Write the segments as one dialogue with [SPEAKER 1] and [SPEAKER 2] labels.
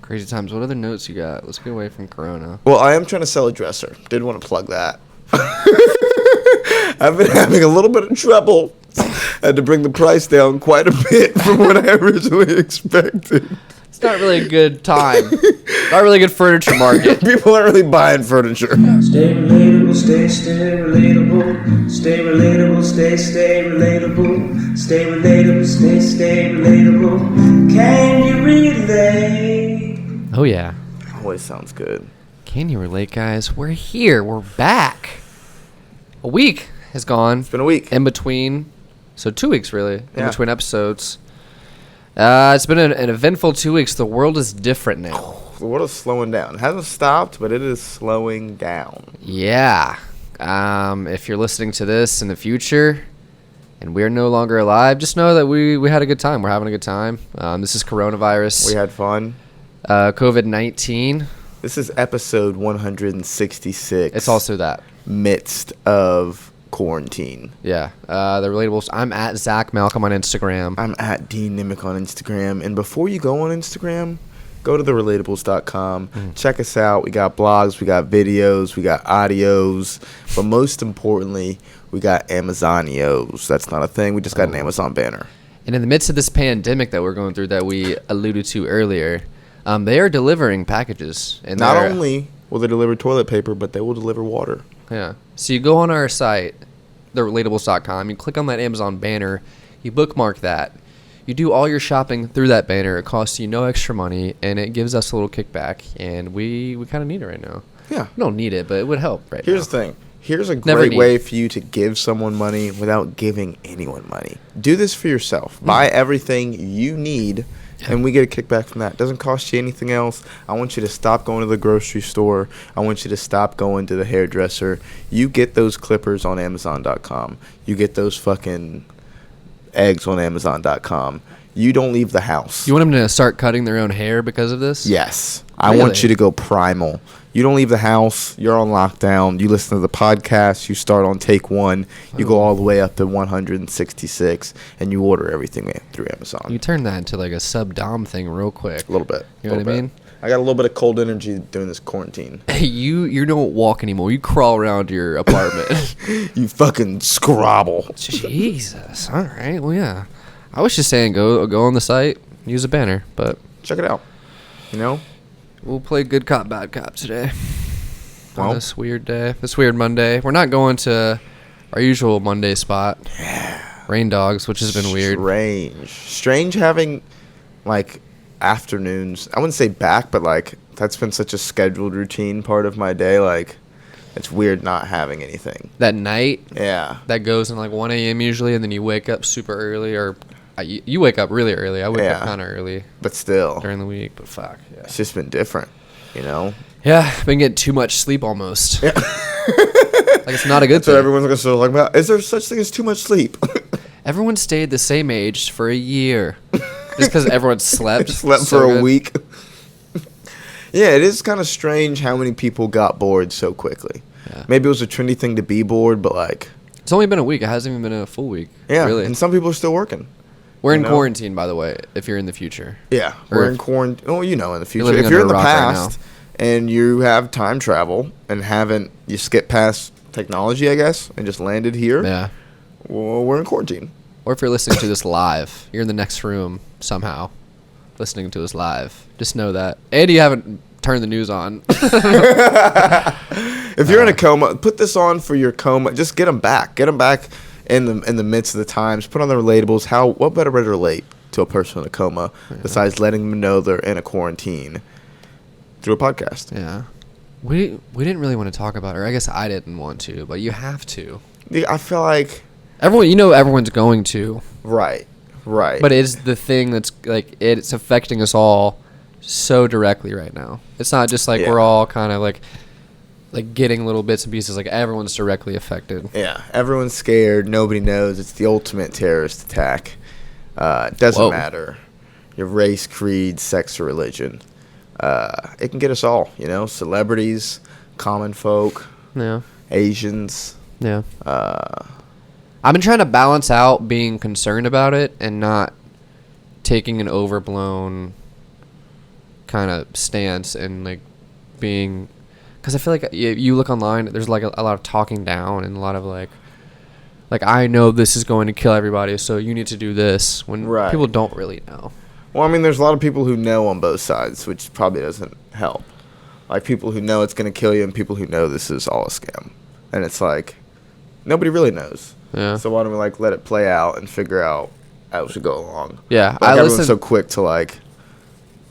[SPEAKER 1] Crazy times. What other notes you got? Let's get away from Corona.
[SPEAKER 2] Well, I am trying to sell a dresser. Did want to plug that. I've been having a little bit of trouble. Had to bring the price down quite a bit from what I originally expected.
[SPEAKER 1] It's not really a good time. Not really a good furniture market.
[SPEAKER 2] People aren't really buying furniture.
[SPEAKER 3] Stay relatable, stay relatable. Stay relatable, stay relatable. Stay relatable, stay relatable. Can you relate?
[SPEAKER 1] Oh, yeah.
[SPEAKER 2] Always sounds good.
[SPEAKER 1] Can you relate, guys? We're here. We're back. A week has gone.
[SPEAKER 2] It's been a week.
[SPEAKER 1] In between. So 2 weeks, really.
[SPEAKER 2] Yeah.
[SPEAKER 1] In between episodes. It's been an eventful 2 weeks. The world is different now.
[SPEAKER 2] The world is slowing down. It hasn't stopped, but it is slowing down.
[SPEAKER 1] Yeah. If you're listening to this in the future and we're no longer alive, just know that we had a good time. We're having a good time. This is coronavirus.
[SPEAKER 2] We had fun.
[SPEAKER 1] COVID-19.
[SPEAKER 2] This is episode 166.
[SPEAKER 1] It's also that.
[SPEAKER 2] Midst of quarantine.
[SPEAKER 1] Yeah. The relatables. I'm at Zach Malcolm on Instagram.
[SPEAKER 2] I'm at Dean Nimick on Instagram. And before you go on Instagram, go to therelatables.com. Check us out. We got blogs, we got videos, we got audios. But most importantly, we got Amazonios. That's not a thing. We just got an Amazon banner.
[SPEAKER 1] And in the midst of this pandemic that we're going through that we alluded to earlier, they are delivering packages. And
[SPEAKER 2] not only will they deliver toilet paper, but they will deliver water.
[SPEAKER 1] Yeah. So you go on our site, therelatables.com, you click on that Amazon banner, you bookmark that. You do all your shopping through that banner. It costs you no extra money, and it gives us a little kickback, and we kind of need it right now.
[SPEAKER 2] Yeah.
[SPEAKER 1] We don't need it, but it would help right now.
[SPEAKER 2] Here's the thing. Here's a
[SPEAKER 1] Never
[SPEAKER 2] great
[SPEAKER 1] need.
[SPEAKER 2] way for you to give someone money without giving anyone money. Do this for yourself. Buy everything you need, and we get a kickback from that. It doesn't cost you anything else. I want you to stop going to the grocery store. I want you to stop going to the hairdresser. You get those clippers on Amazon.com. You get those fucking eggs on Amazon.com. You don't leave the house.
[SPEAKER 1] You want them to start cutting their own hair because of this?
[SPEAKER 2] Yes. I want you to go primal. You don't leave the house. You're on lockdown. You listen to the podcast. You start on take one. You go all the way up to 166, and you order everything through Amazon.
[SPEAKER 1] You turn that into like a sub-dom thing real quick.
[SPEAKER 2] A little bit.
[SPEAKER 1] You know what I mean?
[SPEAKER 2] I got a little bit of cold energy doing this quarantine.
[SPEAKER 1] You don't walk anymore. You crawl around your apartment.
[SPEAKER 2] You fucking scrabble.
[SPEAKER 1] Jesus. All right. Well, yeah. I was just saying go on the site, use a banner, but
[SPEAKER 2] Check it out. You know?
[SPEAKER 1] we'll play good cop, bad cop today.
[SPEAKER 2] Well.
[SPEAKER 1] On this weird day. This weird Monday. We're not going to our usual Monday spot.
[SPEAKER 2] Yeah.
[SPEAKER 1] Rain Dogs, which has been weird.
[SPEAKER 2] Strange having, like, afternoons. I wouldn't say back, but, like, that's been such a scheduled routine part of my day. Like, it's weird not having anything.
[SPEAKER 1] That night,
[SPEAKER 2] Yeah.
[SPEAKER 1] that goes in like 1 a.m. usually, and then you wake up super early, or you wake up really early. I wake up kind of early
[SPEAKER 2] But still,
[SPEAKER 1] during the week, but fuck. Yeah.
[SPEAKER 2] it's just been different, you know?
[SPEAKER 1] Yeah, been getting too much sleep almost.
[SPEAKER 2] Yeah.
[SPEAKER 1] Like, it's not a good
[SPEAKER 2] That's what
[SPEAKER 1] thing.
[SPEAKER 2] everyone's going to start talking about. Is there such thing as too much sleep?
[SPEAKER 1] Everyone stayed the same age for a year. Just because everyone slept.
[SPEAKER 2] Slept
[SPEAKER 1] so
[SPEAKER 2] for a
[SPEAKER 1] good.
[SPEAKER 2] week. Yeah, it is kind of strange how many people got bored so quickly.
[SPEAKER 1] Yeah.
[SPEAKER 2] Maybe it was a trendy thing to be bored, but, like...
[SPEAKER 1] It's only been a week. It hasn't even been a full week.
[SPEAKER 2] Yeah,
[SPEAKER 1] Really.
[SPEAKER 2] and some people are still working.
[SPEAKER 1] We're in
[SPEAKER 2] you know?
[SPEAKER 1] quarantine, by the way, if you're in the future.
[SPEAKER 2] Yeah,
[SPEAKER 1] Or
[SPEAKER 2] we're
[SPEAKER 1] if-
[SPEAKER 2] in quarantine. Oh, you know, in the future.
[SPEAKER 1] living
[SPEAKER 2] If you're in
[SPEAKER 1] under
[SPEAKER 2] the
[SPEAKER 1] a rock right
[SPEAKER 2] past and you have time travel and you skip past technology, I guess, and just landed here,
[SPEAKER 1] Yeah.
[SPEAKER 2] well, we're in quarantine.
[SPEAKER 1] Or if you're listening to this live, you're in the next room somehow listening to us live. Just know that. And you haven't turned the news on.
[SPEAKER 2] If you're in a coma, put this on for your coma. Just get them back. Get them back in the midst of the times. Put on the relatables. What better way to relate to a person in a coma besides letting them know they're in a quarantine through a podcast?
[SPEAKER 1] Yeah. We didn't really want to talk about it, or I guess I didn't want to, but you have to.
[SPEAKER 2] I feel like
[SPEAKER 1] Everyone's going to.
[SPEAKER 2] right.
[SPEAKER 1] But it's the thing that's like it's affecting us all so directly right now. It's not just like we're all kind of like getting little bits and pieces. Like everyone's directly affected.
[SPEAKER 2] Yeah, everyone's scared. Nobody knows. It's the ultimate terrorist attack. It doesn't matter your race, creed, sex, or religion. It can get us all. You know, celebrities, common folk,
[SPEAKER 1] Yeah.
[SPEAKER 2] Asians.
[SPEAKER 1] Yeah. I've been trying to balance out being concerned about it and not taking an overblown kind of stance and like being, because I feel like you look online, there's like a lot of talking down and a lot of like I know this is going to kill everybody, so you need to do this, when
[SPEAKER 2] Right.
[SPEAKER 1] people don't really know.
[SPEAKER 2] Well, I mean, there's a lot of people who know on both sides, which probably doesn't help. Like people who know it's going to kill you and people who know this is all a scam. And it's like, nobody really knows.
[SPEAKER 1] Yeah.
[SPEAKER 2] So why don't we like let it play out and figure out as we go along?
[SPEAKER 1] Yeah,
[SPEAKER 2] Like everyone's so quick to like,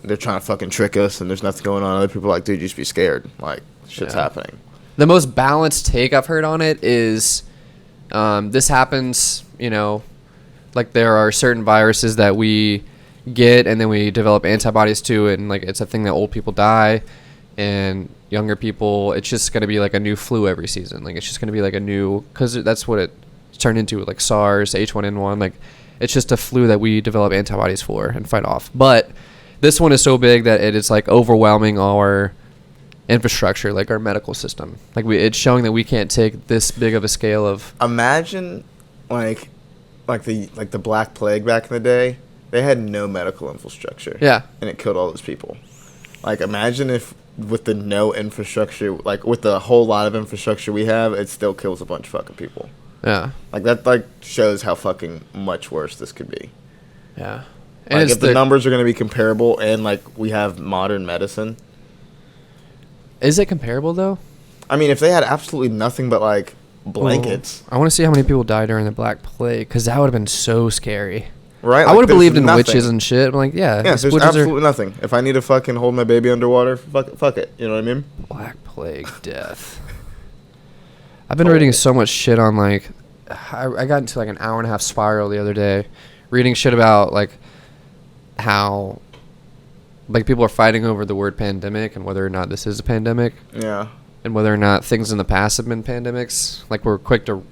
[SPEAKER 2] they're trying to fucking trick us and there's nothing going on. Other people are like, dude, just be scared. Like, shit's happening.
[SPEAKER 1] The most balanced take I've heard on it is, this happens, you know, like there are certain viruses that we get and then we develop antibodies to it, and like it's a thing that old people die, and younger people, it's just going to be like a new flu every season. Like it's just going to be like a new, because that's what it turned into, like SARS, H1N1. Like it's just a flu that we develop antibodies for and fight off. But this one is so big that it is like overwhelming our infrastructure, like our medical system. Like it's showing that we can't take this big of a scale of.
[SPEAKER 2] Imagine like the Black Plague back in the day. They had no medical infrastructure.
[SPEAKER 1] Yeah.
[SPEAKER 2] And it killed all those people. Like, imagine if with the no infrastructure, like with the whole lot of infrastructure we have, it still kills a bunch of fucking people.
[SPEAKER 1] Yeah.
[SPEAKER 2] Like, that like shows how fucking much worse this could be.
[SPEAKER 1] Yeah. And
[SPEAKER 2] Like,
[SPEAKER 1] it's
[SPEAKER 2] if the numbers are going to be comparable and, like, we have modern medicine.
[SPEAKER 1] Is it comparable, though?
[SPEAKER 2] I mean, if they had absolutely nothing but, like, blankets.
[SPEAKER 1] I want to see how many people died during the Black Plague, because that would have been so scary.
[SPEAKER 2] Right?
[SPEAKER 1] I
[SPEAKER 2] Like,
[SPEAKER 1] would have
[SPEAKER 2] there's
[SPEAKER 1] believed in
[SPEAKER 2] nothing.
[SPEAKER 1] witches and shit. I'm like, yeah.
[SPEAKER 2] Yeah,
[SPEAKER 1] these
[SPEAKER 2] there's
[SPEAKER 1] witches are-
[SPEAKER 2] absolutely nothing. If I need to fucking hold my baby underwater, fuck it. You know what I mean?
[SPEAKER 1] Black Plague death. I've been reading so much shit on, like, I got into like an hour and a half spiral the other day, reading shit about like how like people are fighting over the word pandemic and whether or not this is a pandemic,
[SPEAKER 2] Yeah.
[SPEAKER 1] and whether or not things in the past have been pandemics. Like we're quick to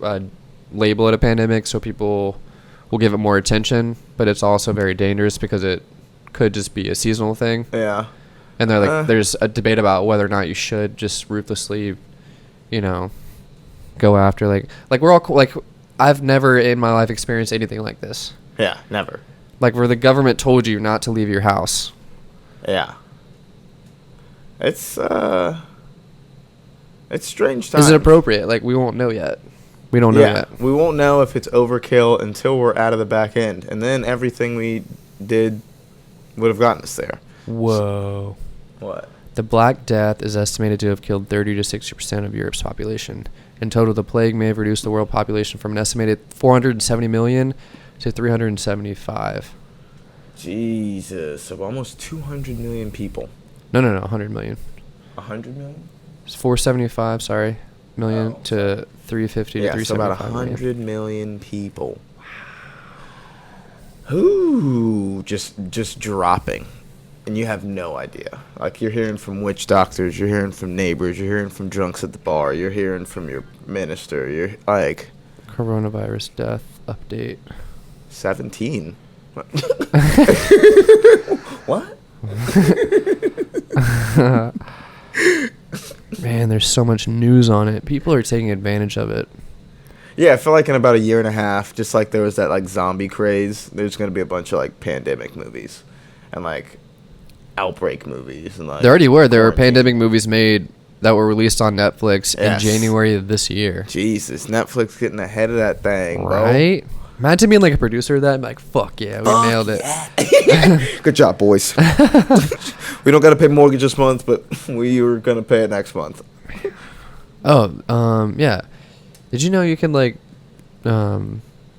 [SPEAKER 1] label it a pandemic, so people will give it more attention, but it's also very dangerous because it could just be a seasonal thing.
[SPEAKER 2] Yeah.
[SPEAKER 1] And they're like, there's a debate about whether or not you should just ruthlessly, you know, go after like we're all like, I've never in my life experienced anything like this.
[SPEAKER 2] Yeah, never.
[SPEAKER 1] Like where the government told you not to leave your house.
[SPEAKER 2] Yeah. It's strange times.
[SPEAKER 1] Is it appropriate? Like we won't know yet. We don't know yet.
[SPEAKER 2] We won't know if it's overkill until we're out of the back end, and then everything we did would have gotten us there.
[SPEAKER 1] Whoa.
[SPEAKER 2] What?
[SPEAKER 1] The Black Death is estimated to have killed 30 to 60% of Europe's population. In total, the plague may have reduced the world population from an estimated 470 million to 375.
[SPEAKER 2] Jesus, so almost 200 million people.
[SPEAKER 1] No, 100 million.
[SPEAKER 2] 100 million?
[SPEAKER 1] It's 475, sorry, million to 350 to
[SPEAKER 2] Yeah, so about
[SPEAKER 1] 375
[SPEAKER 2] 100 million people. Ooh, just dropping. And you have no idea. Like, you're hearing from witch doctors, you're hearing from neighbors, you're hearing from drunks at the bar, you're hearing from your minister, you're like...
[SPEAKER 1] Coronavirus death update.
[SPEAKER 2] 17. What?
[SPEAKER 1] Man, there's so much news on it. People are taking advantage of it.
[SPEAKER 2] Yeah, I feel like in about a year and a half, just like there was that like zombie craze, there's going to be a bunch of like pandemic movies and like outbreak movies and like
[SPEAKER 1] There already were. There were
[SPEAKER 2] quarantine.
[SPEAKER 1] pandemic movies made that were released on Netflix
[SPEAKER 2] Yes.
[SPEAKER 1] in January of this year.
[SPEAKER 2] Jesus, Netflix getting ahead of that thing, bro.
[SPEAKER 1] Right? Imagine being like a producer of that and be like, fuck yeah, we nailed it.
[SPEAKER 2] Good job, boys. We don't got to pay mortgage this month, but we are going to pay it next month.
[SPEAKER 1] Oh, yeah. Did you know you can like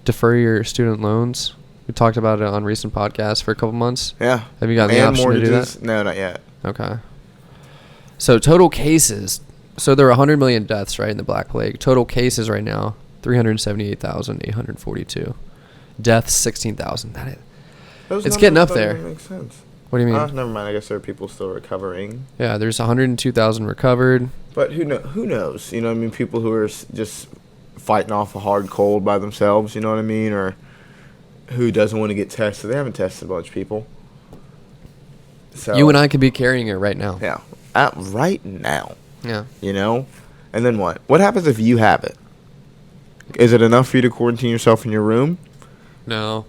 [SPEAKER 1] defer your student loans? We talked about it on recent podcasts for a couple months.
[SPEAKER 2] Yeah.
[SPEAKER 1] Have you gotten the option to do that?
[SPEAKER 2] No, not yet.
[SPEAKER 1] Okay. So total cases. So there are 100 million deaths, right, in the Black Plague. Total cases right now, 378,842. Deaths, 16,000. That is.
[SPEAKER 2] Those
[SPEAKER 1] It's getting
[SPEAKER 2] numbers
[SPEAKER 1] up
[SPEAKER 2] don't
[SPEAKER 1] there.
[SPEAKER 2] even make sense.
[SPEAKER 1] What do you mean?
[SPEAKER 2] Never mind. I guess there are people still recovering.
[SPEAKER 1] Yeah, there's 102,000 recovered.
[SPEAKER 2] But who knows? You know what I mean? People who are just fighting off a hard cold by themselves, you know what I mean? Or who doesn't want to get tested. They haven't tested a bunch of people. So
[SPEAKER 1] You and I could be carrying it right now.
[SPEAKER 2] Yeah. Right now.
[SPEAKER 1] Yeah.
[SPEAKER 2] You know? And then what? What happens if you have it? Is it enough for you to quarantine yourself in your room?
[SPEAKER 1] No.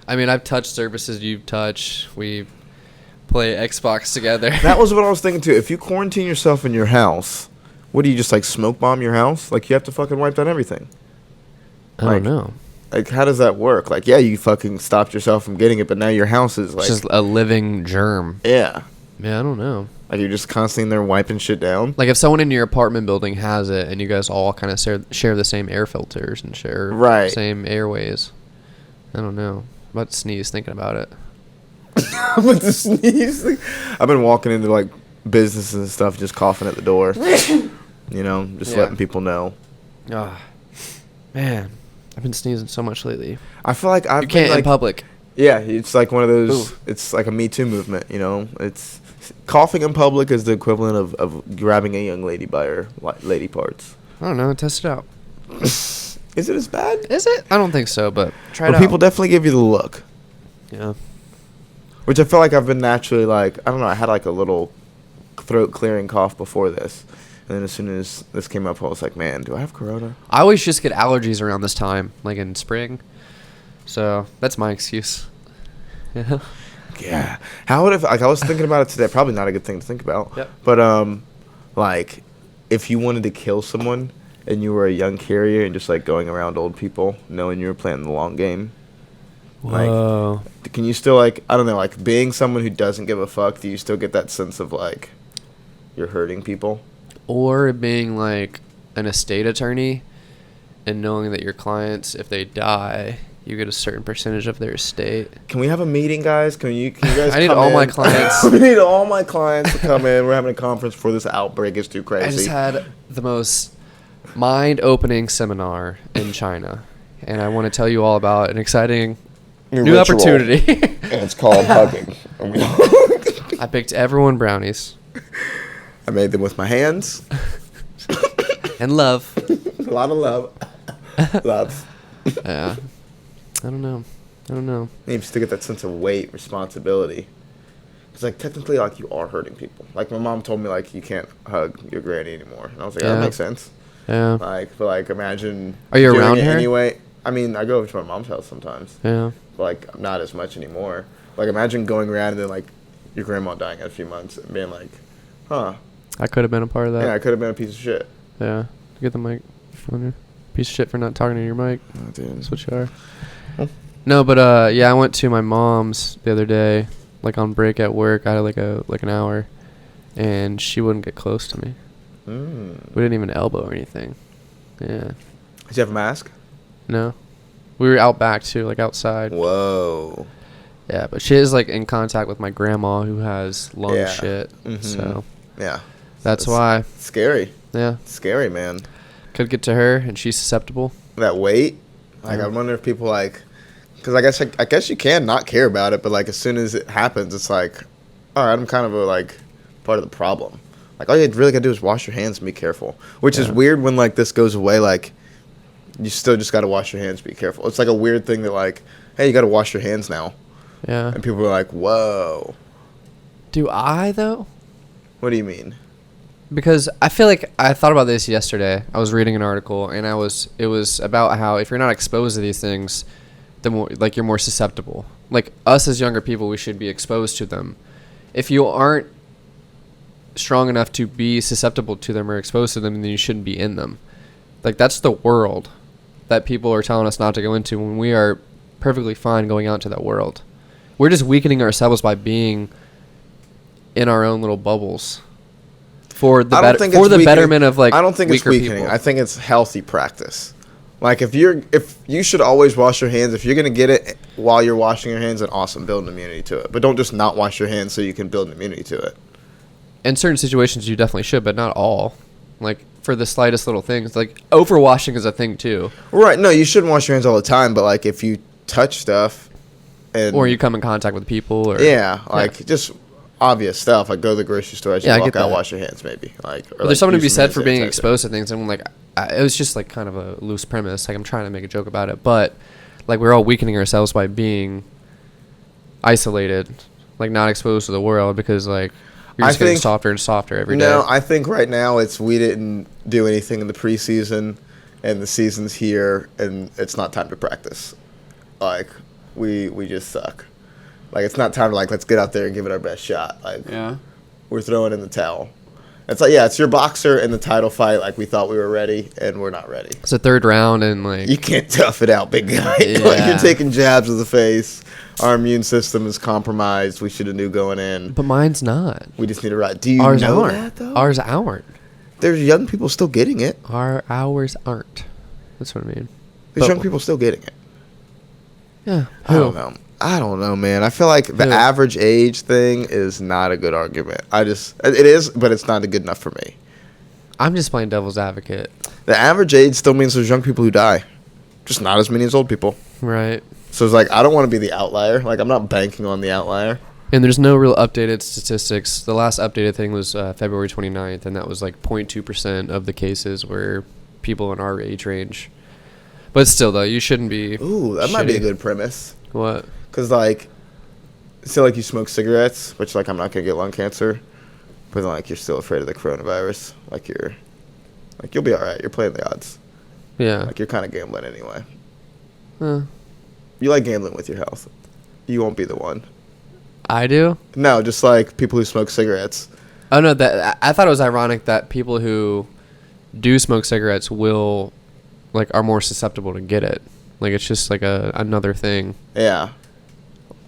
[SPEAKER 1] I mean, I've touched surfaces you've touched. We've play Xbox together.
[SPEAKER 2] That was what I was thinking too. If you quarantine yourself in your house, what do you just like smoke bomb your house? Like you have to fucking wipe down everything.
[SPEAKER 1] I don't know.
[SPEAKER 2] Like how does that work? Like yeah, you fucking stopped yourself from getting it, but now your house is like
[SPEAKER 1] It's just a living germ.
[SPEAKER 2] yeah.
[SPEAKER 1] Yeah, I don't know.
[SPEAKER 2] Like you're just constantly in there wiping shit down.
[SPEAKER 1] Like if someone in your apartment building has it, and you guys all kind of share the same air filters and share
[SPEAKER 2] Right.
[SPEAKER 1] same airways. I don't know. I'm about to sneeze thinking about it.
[SPEAKER 2] With the sneeze. I've been walking into like businesses and stuff, just coughing at the door. You know, just
[SPEAKER 1] Yeah.
[SPEAKER 2] letting people know.
[SPEAKER 1] Ah, man, I've been sneezing so much lately.
[SPEAKER 2] I feel like I've
[SPEAKER 1] You can't
[SPEAKER 2] been like
[SPEAKER 1] in public.
[SPEAKER 2] yeah, it's like one of those.
[SPEAKER 1] Ooh.
[SPEAKER 2] It's like a Me Too movement. You know, it's coughing in public is the equivalent of grabbing a young lady by her lady parts.
[SPEAKER 1] I don't know. Test it out.
[SPEAKER 2] Is it as bad?
[SPEAKER 1] Is it? I don't think so, but try it
[SPEAKER 2] But
[SPEAKER 1] out.
[SPEAKER 2] people definitely give you the look,
[SPEAKER 1] Yeah.
[SPEAKER 2] which I feel like I've been naturally like I don't know. I had like a little throat clearing cough before this, and then as soon as this came up, I was like, man, do I have corona?
[SPEAKER 1] I always just get allergies around this time, like in spring. So that's my excuse. Yeah.
[SPEAKER 2] Yeah. How would if like I was thinking about it today? Probably not a good thing to think about.
[SPEAKER 1] Yep.
[SPEAKER 2] But like if you wanted to kill someone and you were a young carrier and just like going around old people, knowing you were playing the long game.
[SPEAKER 1] Whoa.
[SPEAKER 2] Like, can you still like I don't know, like being someone who doesn't give a fuck? Do you still get that sense of like you're hurting people?
[SPEAKER 1] Or being like an estate attorney and knowing that your clients, if they die, you get a certain percentage of their estate.
[SPEAKER 2] Can we have a meeting, guys? Can you guys?
[SPEAKER 1] I need
[SPEAKER 2] come
[SPEAKER 1] all
[SPEAKER 2] in?
[SPEAKER 1] my clients.
[SPEAKER 2] We need all my clients to come in. We're having a conference before this outbreak is too crazy.
[SPEAKER 1] I just had the most mind-opening seminar in China, and I want to tell you all about an exciting new opportunity.
[SPEAKER 2] And it's called hugging.
[SPEAKER 1] I picked everyone brownies
[SPEAKER 2] I made them with my hands.
[SPEAKER 1] and love.
[SPEAKER 2] A lot of love. Love.
[SPEAKER 1] Yeah. I don't know.
[SPEAKER 2] You still get that sense of weight, responsibility. It's like technically like you are hurting people. Like my mom told me like you can't hug your granny anymore. And I was like,
[SPEAKER 1] Yeah.
[SPEAKER 2] that makes sense.
[SPEAKER 1] Yeah.
[SPEAKER 2] Like but like imagine
[SPEAKER 1] Are you
[SPEAKER 2] doing
[SPEAKER 1] around
[SPEAKER 2] it
[SPEAKER 1] her?
[SPEAKER 2] anyway. I mean, I go over to my mom's house sometimes.
[SPEAKER 1] Yeah.
[SPEAKER 2] But like not as much anymore. Like imagine going around and then like your grandma dying in a few months and being like, huh.
[SPEAKER 1] I could have been a part of that.
[SPEAKER 2] Yeah, I could have been a piece of shit.
[SPEAKER 1] Yeah. Get the mic on you. Piece of shit for not talking to your mic.
[SPEAKER 2] Oh, dude.
[SPEAKER 1] That's what you are.
[SPEAKER 2] Oh.
[SPEAKER 1] No, but yeah, I went to my mom's the other day, like on break at work. I had like an hour, and she wouldn't get close to me. We didn't even elbow or anything. Yeah.
[SPEAKER 2] Did you have a mask?
[SPEAKER 1] No. We were out back too, like outside.
[SPEAKER 2] Whoa.
[SPEAKER 1] Yeah, but she is like in contact with my grandma who has lung
[SPEAKER 2] Yeah.
[SPEAKER 1] shit.
[SPEAKER 2] Mhm.
[SPEAKER 1] So
[SPEAKER 2] Yeah.
[SPEAKER 1] that's
[SPEAKER 2] It's
[SPEAKER 1] why.
[SPEAKER 2] Scary.
[SPEAKER 1] Yeah.
[SPEAKER 2] Scary, man.
[SPEAKER 1] Could get to her and she's susceptible.
[SPEAKER 2] That weight. Like
[SPEAKER 1] Yeah.
[SPEAKER 2] I wonder if people like, because I guess you can not care about it, but like as soon as it happens, it's like, all right, I'm kind of a like part of the problem. Like all you really gotta do is wash your hands and be careful. Which is
[SPEAKER 1] Yeah.
[SPEAKER 2] weird when like this goes away. Like you still just gotta wash your hands, be careful. It's like a weird thing that like, hey, you gotta wash your hands now,
[SPEAKER 1] Yeah.
[SPEAKER 2] and people are like, whoa.
[SPEAKER 1] Do I though?
[SPEAKER 2] What do you mean?
[SPEAKER 1] Because I feel like I thought about this yesterday. I was reading an article and it was about how if you're not exposed to these things, the more like you're more susceptible. Like us as younger people, we should be exposed to them. If you aren't strong enough to be susceptible to them or exposed to them, then you shouldn't be in them. Like that's the world that people are telling us not to go into when we are perfectly fine going out into that world. We're just weakening ourselves by being in our own little bubbles. For the betterment of like
[SPEAKER 2] I don't think it's
[SPEAKER 1] weaker
[SPEAKER 2] weakening.
[SPEAKER 1] people.
[SPEAKER 2] I think it's healthy practice. Like if you should always wash your hands. If you're gonna get it while you're washing your hands, then awesome, build an immunity to it. But don't just not wash your hands so you can build an immunity to it.
[SPEAKER 1] In certain situations, you definitely should, but not all. Like for the slightest little things, like overwashing is a thing too.
[SPEAKER 2] Right? No, you shouldn't wash your hands all the time. But like if you touch stuff, and
[SPEAKER 1] Or you come in contact with people, or
[SPEAKER 2] just obvious stuff. Like go to the grocery store as you
[SPEAKER 1] Yeah, I
[SPEAKER 2] walk
[SPEAKER 1] get
[SPEAKER 2] out,
[SPEAKER 1] that.
[SPEAKER 2] wash your hands maybe. Like or
[SPEAKER 1] But there's something to be
[SPEAKER 2] use some
[SPEAKER 1] said for
[SPEAKER 2] hand
[SPEAKER 1] being
[SPEAKER 2] sanitizer.
[SPEAKER 1] exposed to things, and I'm like, it was just like kind of a loose premise. Like I'm trying to make a joke about it, but like we're all weakening ourselves by being isolated, like not exposed to the world, because like you're
[SPEAKER 2] I
[SPEAKER 1] just getting
[SPEAKER 2] think-
[SPEAKER 1] softer and softer every day.
[SPEAKER 2] No, I think right now it's we didn't do anything in the preseason, and the season's here, and it's not time to practice. Like we just suck. Like, it's not time to, like, let's get out there and give it our best shot. Like,
[SPEAKER 4] Yeah.
[SPEAKER 2] we're throwing in the towel. It's like, yeah, it's your boxer in the title fight. Like, we thought we were ready, and we're not ready.
[SPEAKER 1] It's a third round, and like
[SPEAKER 2] You can't tough it out, big guy. Like,
[SPEAKER 1] Yeah.
[SPEAKER 2] you're taking jabs to the face. Our immune system is compromised. We should have knew going in.
[SPEAKER 1] but mine's not.
[SPEAKER 2] We just need to ride. Do you
[SPEAKER 1] Ours
[SPEAKER 2] know
[SPEAKER 1] aren't.
[SPEAKER 2] that, though?
[SPEAKER 1] Ours aren't.
[SPEAKER 2] There's young people still getting it.
[SPEAKER 1] Ours aren't. That's what I mean.
[SPEAKER 2] There's
[SPEAKER 1] But-
[SPEAKER 2] young people still getting it.
[SPEAKER 1] Yeah.
[SPEAKER 2] I don't know. I don't know, man. I feel like the
[SPEAKER 1] Who?
[SPEAKER 2] average age thing is not a good argument. It is, but it's not good enough for me.
[SPEAKER 1] I'm just playing devil's advocate.
[SPEAKER 2] The average age still means there's young people who die, just not as many as old people.
[SPEAKER 1] Right.
[SPEAKER 2] So it's like, I don't want to be the outlier. Like, I'm not banking on the outlier.
[SPEAKER 1] And there's no real updated statistics. The last updated thing was February 29th, and that was like 0.2% of the cases were people in our age range. But still, though, you shouldn't be.
[SPEAKER 2] Ooh, that might be a
[SPEAKER 1] shitty.
[SPEAKER 2] good premise.
[SPEAKER 1] What?
[SPEAKER 2] Because, like, say, like, you smoke cigarettes, which, like, I'm not going to get lung cancer, but then, like, you're still afraid of the coronavirus. Like, you'll be all right. You're playing the odds.
[SPEAKER 1] Yeah.
[SPEAKER 2] Like, you're kind of gambling anyway.
[SPEAKER 1] Uh,
[SPEAKER 2] You like gambling with your health. You won't be the one.
[SPEAKER 1] I do.
[SPEAKER 2] No, just like people who smoke cigarettes.
[SPEAKER 1] Oh no, that I thought it was ironic that people who do smoke cigarettes will, like, are more susceptible to get it. Like, it's just like another thing.
[SPEAKER 2] Yeah.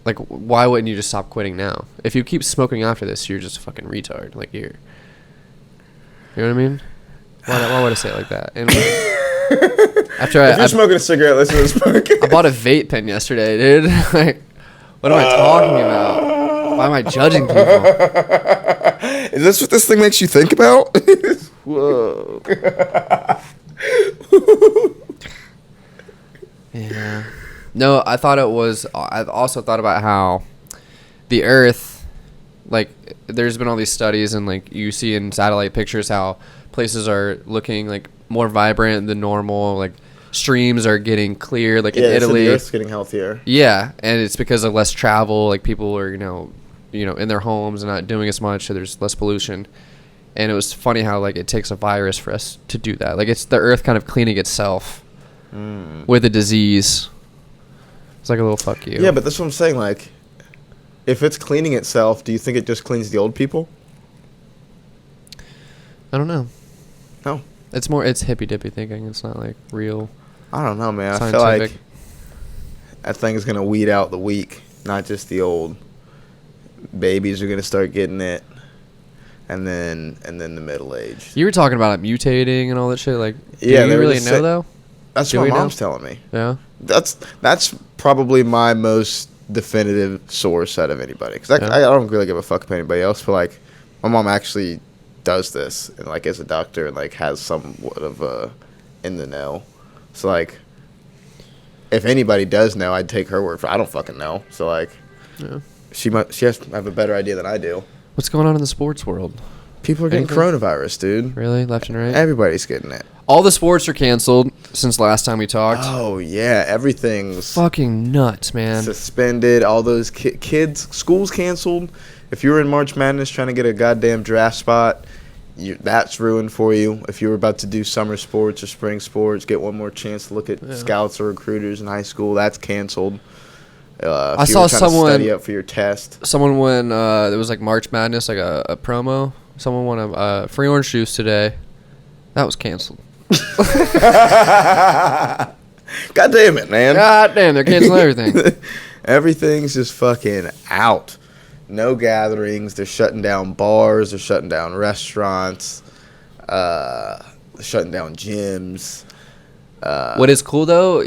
[SPEAKER 1] Like, why wouldn't you just stop quitting now? If you keep smoking after this, you're just a fucking retard. Like, you know what I mean? Why would I say it like that? And after
[SPEAKER 2] If you're smoking a cigarette, listen to this podcast.
[SPEAKER 1] I bought a vape pen yesterday, dude. Like, what am I talking about? Why am I judging people?
[SPEAKER 2] Is this what this thing makes you think about? Whoa.
[SPEAKER 1] Yeah. No, I thought it was. I've also thought about how the Earth, like, there's been all these studies, and like you see in satellite pictures how places are looking like more vibrant than normal. Like, streams are getting clear, like in
[SPEAKER 2] Yeah, so
[SPEAKER 1] Italy.
[SPEAKER 2] the Earth's getting healthier.
[SPEAKER 1] Yeah, and it's because of less travel. Like, people are, you know, in their homes and not doing as much, so there's less pollution. And it was funny how, like, it takes a virus for us to do that. Like, it's the Earth kind of cleaning itself with a disease. It's like a little fuck you.
[SPEAKER 2] Yeah, but that's what I'm saying. Like, if it's cleaning itself, do you think it just cleans the old people?
[SPEAKER 1] I don't know.
[SPEAKER 2] No.
[SPEAKER 1] It's hippy dippy thinking. It's not like real.
[SPEAKER 2] I don't know, man. I feel
[SPEAKER 1] Scientific.
[SPEAKER 2] like that thing is going to weed out the weak, not just the old. Babies are going to start getting it, and then the middle aged.
[SPEAKER 1] You were talking about it mutating and all that shit. Like,
[SPEAKER 2] Yeah,
[SPEAKER 1] do
[SPEAKER 2] they
[SPEAKER 1] you
[SPEAKER 2] were
[SPEAKER 1] really
[SPEAKER 2] just
[SPEAKER 1] know though?
[SPEAKER 2] That's
[SPEAKER 1] Do
[SPEAKER 2] what
[SPEAKER 1] we
[SPEAKER 2] my
[SPEAKER 1] know?
[SPEAKER 2] mom's telling me.
[SPEAKER 1] Yeah.
[SPEAKER 2] That's probably my most definitive source out of anybody. Because
[SPEAKER 1] Yeah.
[SPEAKER 2] I don't really give a fuck about anybody else, but, like, my mom actually does this and, like, is a doctor and, like, has somewhat of a in the know. So, like, if anybody does know, I'd take her word for it. I don't fucking know. So, like,
[SPEAKER 1] Yeah.
[SPEAKER 2] she has to have a better idea than I do.
[SPEAKER 1] What's going on in the sports world?
[SPEAKER 2] People are getting
[SPEAKER 1] Anything?
[SPEAKER 2] coronavirus, dude.
[SPEAKER 1] Really, left and right?
[SPEAKER 2] Everybody's getting it.
[SPEAKER 1] All the sports are canceled since last time we talked.
[SPEAKER 2] Oh, yeah. Everything's
[SPEAKER 1] Fucking nuts, man.
[SPEAKER 2] suspended. All those kids, schools canceled. If you were in March Madness trying to get a goddamn draft spot, that's ruined for you. If you were about to do summer sports or spring sports, get one more chance to look at scouts or recruiters in high school, that's canceled.
[SPEAKER 1] I
[SPEAKER 2] If you
[SPEAKER 1] saw
[SPEAKER 2] were trying to
[SPEAKER 1] someone-
[SPEAKER 2] study up for your test.
[SPEAKER 1] Someone won, it was like March Madness, like a promo. Someone won a free orange juice today. That was canceled.
[SPEAKER 2] God damn it, man.
[SPEAKER 1] God damn, they're canceling everything.
[SPEAKER 2] Everything's just fucking out. No gatherings. They're shutting down bars. They're shutting down restaurants. Shutting down gyms.
[SPEAKER 1] What is cool though,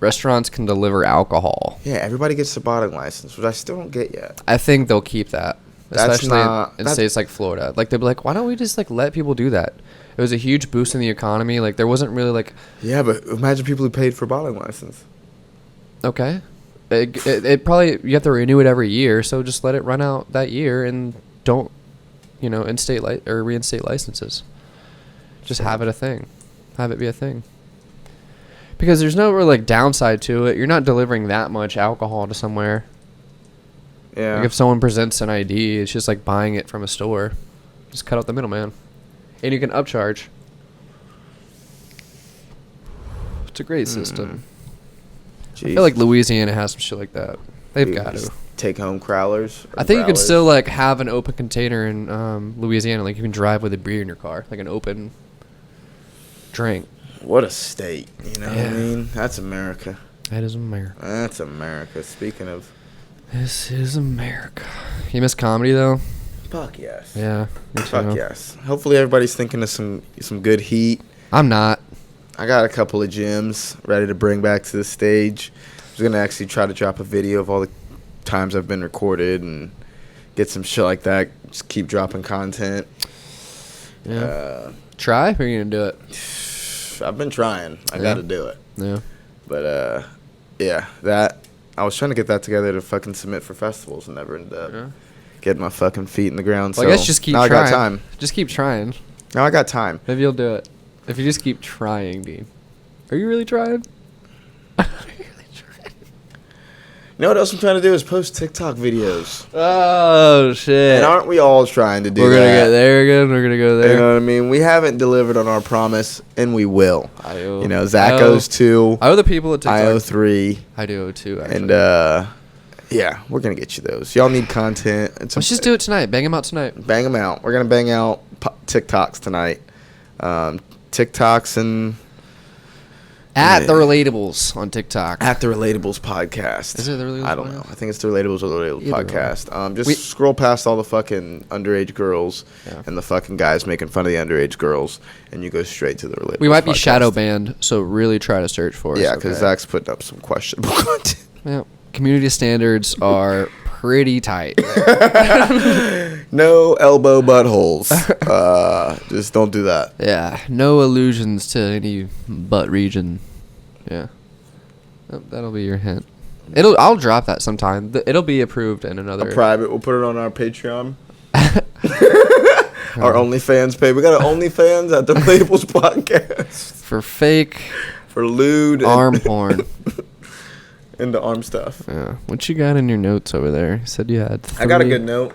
[SPEAKER 1] restaurants can deliver alcohol.
[SPEAKER 2] Yeah, everybody gets a bottling license, which I still don't get yet.
[SPEAKER 1] I think they'll keep that,
[SPEAKER 2] That's
[SPEAKER 1] especially
[SPEAKER 2] not-
[SPEAKER 1] in
[SPEAKER 2] that's-
[SPEAKER 1] states like Florida. Like, they'll be like, why don't we just like let people do that? It was a huge boost in the economy. Like, there wasn't really like,
[SPEAKER 2] Yeah, but imagine people who paid for a bottling license.
[SPEAKER 1] okay, it probably, you have to renew it every year, so just let it run out that year and don't, reinstate licenses. Just have it a thing, have it be a thing. Because there's no real like downside to it. You're not delivering that much alcohol to somewhere.
[SPEAKER 2] Yeah.
[SPEAKER 1] Like, if someone presents an ID, it's just like buying it from a store. Just cut out the middleman. And you can upcharge. It's a great system. I feel like Louisiana has some shit like that. They've got to.
[SPEAKER 2] take home crowlers.
[SPEAKER 1] I think you can still like have an open container in Louisiana. Like you can drive with a beer in your car, like an open drink.
[SPEAKER 2] What a state, you know what I
[SPEAKER 1] Yeah.
[SPEAKER 2] mean? That's America.
[SPEAKER 1] That is America.
[SPEAKER 2] That's America. Speaking of,
[SPEAKER 1] This is America. You miss comedy though?
[SPEAKER 2] fuck yes.
[SPEAKER 1] Yeah. Me too.
[SPEAKER 2] Fuck yes. Hopefully everybody's thinking of some good heat.
[SPEAKER 1] I'm not.
[SPEAKER 2] I got a couple of gems ready to bring back to the stage. I was gonna actually try to drop a video of all the times I've been recorded and get some shit like that. Just keep dropping content.
[SPEAKER 1] Yeah. Try? Or are you gonna do it?
[SPEAKER 2] I've been trying. I
[SPEAKER 1] Yeah.
[SPEAKER 2] gotta do it.
[SPEAKER 1] Yeah.
[SPEAKER 2] But yeah, that I was trying to get that together to fucking submit for festivals and never ended up getting my fucking feet in the ground.
[SPEAKER 1] Well,
[SPEAKER 2] so
[SPEAKER 1] I guess just keep
[SPEAKER 2] now
[SPEAKER 1] trying.
[SPEAKER 2] I got time.
[SPEAKER 1] Just keep trying.
[SPEAKER 2] Now I got time.
[SPEAKER 1] Maybe you'll do it. If you just keep trying, Dean. Are you really trying? Are you really trying?
[SPEAKER 2] You know what else I'm trying to do is post TikTok videos.
[SPEAKER 1] Oh, shit.
[SPEAKER 2] And aren't we all trying to do
[SPEAKER 1] We're
[SPEAKER 2] that?
[SPEAKER 1] going to get there again. We're going to go there.
[SPEAKER 2] You know what I mean? We haven't delivered on our promise, and we will.
[SPEAKER 1] I owe.
[SPEAKER 2] You know, Zach owes 2.
[SPEAKER 1] I owe the people at TikTok.
[SPEAKER 2] I owe 3.
[SPEAKER 1] I do owe 2, actually.
[SPEAKER 2] And, yeah, we're going to get you those. Y'all need content.
[SPEAKER 1] Let's just do it tonight. Bang them out tonight.
[SPEAKER 2] Bang them out. We're going to bang out TikToks tonight. TikToks and...
[SPEAKER 1] At the Relatables on TikTok.
[SPEAKER 2] At the Relatables podcast.
[SPEAKER 1] Is it the Relatables
[SPEAKER 2] I don't know.
[SPEAKER 1] podcast?
[SPEAKER 2] I think it's the Relatables or the Relatables
[SPEAKER 1] Either
[SPEAKER 2] podcast. Just
[SPEAKER 1] We-
[SPEAKER 2] scroll past all the fucking underage girls
[SPEAKER 1] Yeah.
[SPEAKER 2] and the fucking guys making fun of the underage girls, and you go straight to the Relatables.
[SPEAKER 1] We might be
[SPEAKER 2] podcast.
[SPEAKER 1] shadow banned, so really try to search for us.
[SPEAKER 2] Yeah, because
[SPEAKER 1] okay?
[SPEAKER 2] Zach's putting up some questionable content.
[SPEAKER 1] Yeah. Community standards are pretty tight.
[SPEAKER 2] No elbow buttholes. Just don't do that.
[SPEAKER 1] Yeah. No allusions to any butt region. Yeah. That'll be your hint. I'll drop that sometime. It'll be approved in another.
[SPEAKER 2] A private. We'll put it on our Patreon. Our OnlyFans page. We got an OnlyFans at the Relatables podcast
[SPEAKER 1] for fake
[SPEAKER 2] for lewd
[SPEAKER 1] arm porn.
[SPEAKER 2] Into arm stuff.
[SPEAKER 1] Yeah. What you got in your notes over there? You said you had 3.
[SPEAKER 2] I got a good note.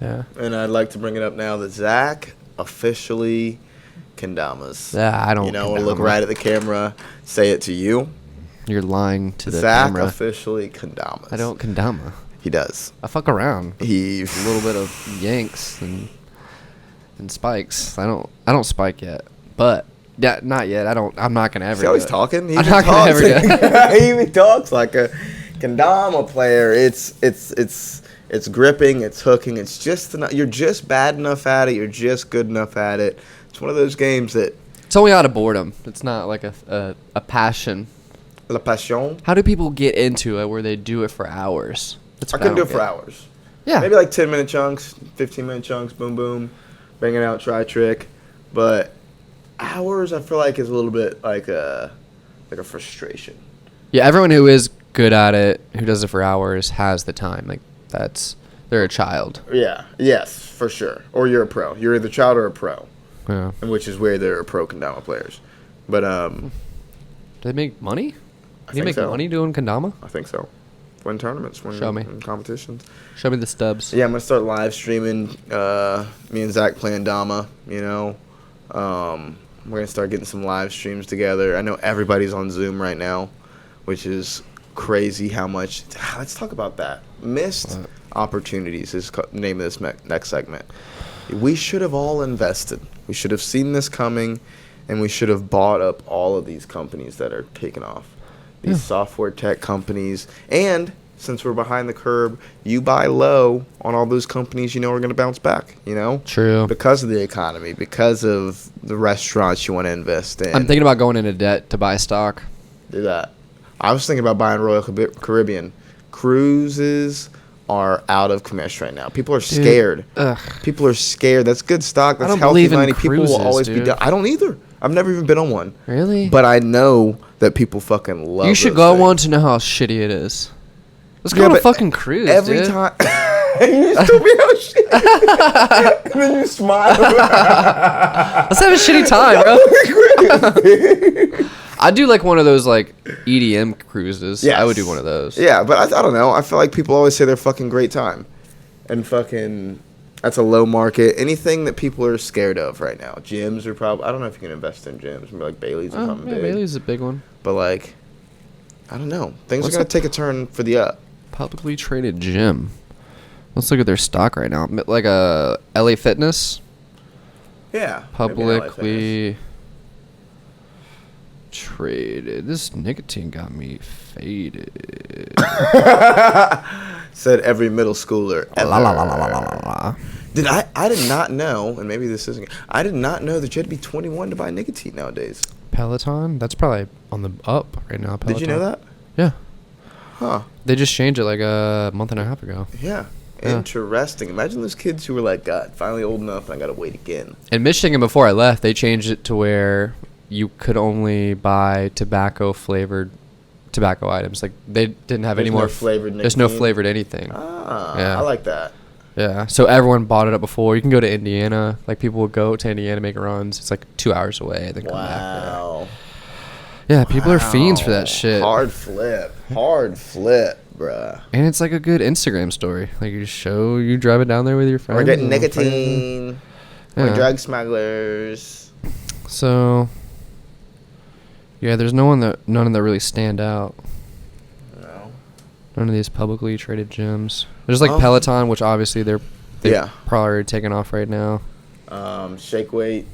[SPEAKER 1] Yeah.
[SPEAKER 2] And I'd like to bring it up now that Zach officially kendamas.
[SPEAKER 1] Yeah, I don't.
[SPEAKER 2] You know, look right at the camera, say it to you.
[SPEAKER 1] You're lying to the
[SPEAKER 2] Zach
[SPEAKER 1] camera.
[SPEAKER 2] officially kendamas.
[SPEAKER 1] I don't kendama.
[SPEAKER 2] He does.
[SPEAKER 1] I fuck around.
[SPEAKER 2] He
[SPEAKER 1] A little bit of yanks and spikes. I don't spike yet, but yeah, not yet. I'm not gonna ever.
[SPEAKER 2] See how
[SPEAKER 1] do
[SPEAKER 2] he's
[SPEAKER 1] it.
[SPEAKER 2] talking? He
[SPEAKER 1] I'm
[SPEAKER 2] even
[SPEAKER 1] not gonna
[SPEAKER 2] talks-
[SPEAKER 1] ever do it.
[SPEAKER 2] He even talks like a kendama player. It's gripping, it's hooking, it's just enough. You're just bad enough at it. You're just good enough at it. It's one of those games that
[SPEAKER 1] It's only out of boredom. It's not like a passion.
[SPEAKER 2] la passion.
[SPEAKER 1] How do people get into it where they do it for hours? That's
[SPEAKER 2] I
[SPEAKER 1] what
[SPEAKER 2] couldn't do
[SPEAKER 1] don't
[SPEAKER 2] it for
[SPEAKER 1] get.
[SPEAKER 2] hours.
[SPEAKER 1] Yeah.
[SPEAKER 2] Maybe like 10-minute chunks, 15-minute chunks, boom, boom, bang it out, try trick. But hours, I feel like, is a little bit like a frustration.
[SPEAKER 1] Yeah, everyone who is good at it, who does it for hours, has the time. Like they're a child.
[SPEAKER 2] Yeah, yes, for sure. Or you're a pro. You're either a child or a pro,
[SPEAKER 1] Yeah.
[SPEAKER 2] and which is where there are pro kendama players. But
[SPEAKER 1] Do they make money?
[SPEAKER 2] I
[SPEAKER 1] Do you
[SPEAKER 2] think
[SPEAKER 1] make
[SPEAKER 2] so.
[SPEAKER 1] money doing kendama?
[SPEAKER 2] I think so. Win tournaments, win
[SPEAKER 1] Show me.
[SPEAKER 2] competitions.
[SPEAKER 1] Show me the stubs.
[SPEAKER 2] Yeah, I'm gonna start live streaming. Me and Zach playing Dama. You know, we're gonna start getting some live streams together. I know everybody's on Zoom right now, which is crazy. How much? Let's talk about that. Missed opportunities is the name of this next segment. We should have all invested. We should have seen this coming, and we should have bought up all of these companies that are taking off. These software tech companies. And since we're behind the curve, you buy low on all those companies you know are going to bounce back, you know?
[SPEAKER 1] True.
[SPEAKER 2] Because of the economy, because of the restaurants you want to invest in.
[SPEAKER 1] I'm thinking about going into debt to buy stock.
[SPEAKER 2] Do that. I was thinking about buying Royal Caribbean. Cruises are out of commission right now. People are scared.
[SPEAKER 1] Ugh.
[SPEAKER 2] People are scared. That's good stock. That's
[SPEAKER 1] don't
[SPEAKER 2] healthy
[SPEAKER 1] believe in
[SPEAKER 2] money. People
[SPEAKER 1] cruises,
[SPEAKER 2] will always be
[SPEAKER 1] dude.
[SPEAKER 2] down. I don't either. I've never even been on one.
[SPEAKER 1] Really?
[SPEAKER 2] But I know that people fucking love
[SPEAKER 1] You should
[SPEAKER 2] those
[SPEAKER 1] go
[SPEAKER 2] things.
[SPEAKER 1] on to know how shitty it is. Let's go
[SPEAKER 2] Yeah,
[SPEAKER 1] on a
[SPEAKER 2] but
[SPEAKER 1] fucking cruise,
[SPEAKER 2] Every
[SPEAKER 1] dude.
[SPEAKER 2] time. You still be out shit. And then you smile.
[SPEAKER 1] Let's have a shitty time, bro. I'd do like one of those like EDM cruises.
[SPEAKER 2] Yes.
[SPEAKER 1] I would do one of those.
[SPEAKER 2] Yeah, but I don't know. I feel like people always say they're fucking great time. And fucking, that's a low market. Anything that people are scared of right now. Gyms are probably, I don't know if you can invest in gyms. Maybe like Bailey's or something
[SPEAKER 1] yeah,
[SPEAKER 2] big.
[SPEAKER 1] Bailey's a big one.
[SPEAKER 2] But like, I don't know. Things
[SPEAKER 1] What's
[SPEAKER 2] are going
[SPEAKER 1] up?
[SPEAKER 2] to take a turn for the up.
[SPEAKER 1] Publicly traded gym. Let's look at their stock right now. Like a LA Fitness.
[SPEAKER 2] Yeah.
[SPEAKER 1] Publicly traded. This nicotine got me faded.
[SPEAKER 2] Said every middle schooler ever.
[SPEAKER 1] La, la, la, la, la, la, la.
[SPEAKER 2] I did not know, and maybe this isn't. I did not know that you had to be 21 to buy nicotine nowadays.
[SPEAKER 1] Peloton? That's probably on the up right now. Peloton.
[SPEAKER 2] Did you know that?
[SPEAKER 1] Yeah.
[SPEAKER 2] Huh.
[SPEAKER 1] They just changed it like a month and a half ago.
[SPEAKER 2] Yeah.
[SPEAKER 1] Yeah.
[SPEAKER 2] Interesting. Imagine those kids who were like, God, finally old enough and I gotta wait again.
[SPEAKER 1] In Michigan, before I left, they changed it to where you could only buy tobacco-flavored tobacco items. Like, they didn't have any more
[SPEAKER 2] flavored
[SPEAKER 1] There's no
[SPEAKER 2] nicotine?
[SPEAKER 1] flavored anything.
[SPEAKER 2] Ah,
[SPEAKER 1] Yeah.
[SPEAKER 2] I like that.
[SPEAKER 1] Yeah. So everyone bought it up before. You can go to Indiana. Like, people would go to Indiana, make runs. It's like 2 hours away. Then come back.
[SPEAKER 2] Wow.
[SPEAKER 1] Yeah, people are fiends for that shit.
[SPEAKER 2] Hard flip, bruh.
[SPEAKER 1] And it's like a good Instagram story. Like, you drive it down there with your friends.
[SPEAKER 2] We're getting
[SPEAKER 1] and
[SPEAKER 2] nicotine.
[SPEAKER 1] Yeah.
[SPEAKER 2] We're drug smugglers.
[SPEAKER 1] So, yeah, there's none that really stand out.
[SPEAKER 2] No.
[SPEAKER 1] None of these publicly traded gyms. There's like
[SPEAKER 2] Oh.
[SPEAKER 1] Peloton, which obviously they're
[SPEAKER 2] Yeah.
[SPEAKER 1] probably taking off right now.
[SPEAKER 2] Shake weight.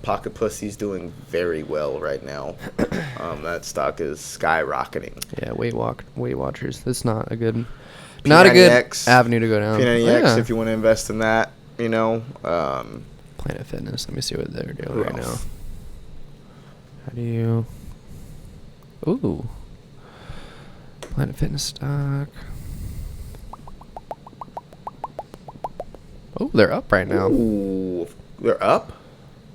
[SPEAKER 2] Pocket Pussy's doing very well right now. That stock is skyrocketing.
[SPEAKER 1] Yeah, Weight Watchers. That's not a good
[SPEAKER 2] P90X.
[SPEAKER 1] avenue to go down.
[SPEAKER 2] P90X,
[SPEAKER 1] Yeah.
[SPEAKER 2] if you want to invest in that, you know.
[SPEAKER 1] Planet Fitness. Let me see what they're doing
[SPEAKER 2] Who
[SPEAKER 1] right now.
[SPEAKER 2] else?
[SPEAKER 1] How do you? Ooh. Planet Fitness stock. Oh, they're up right now.
[SPEAKER 2] Ooh, they're up?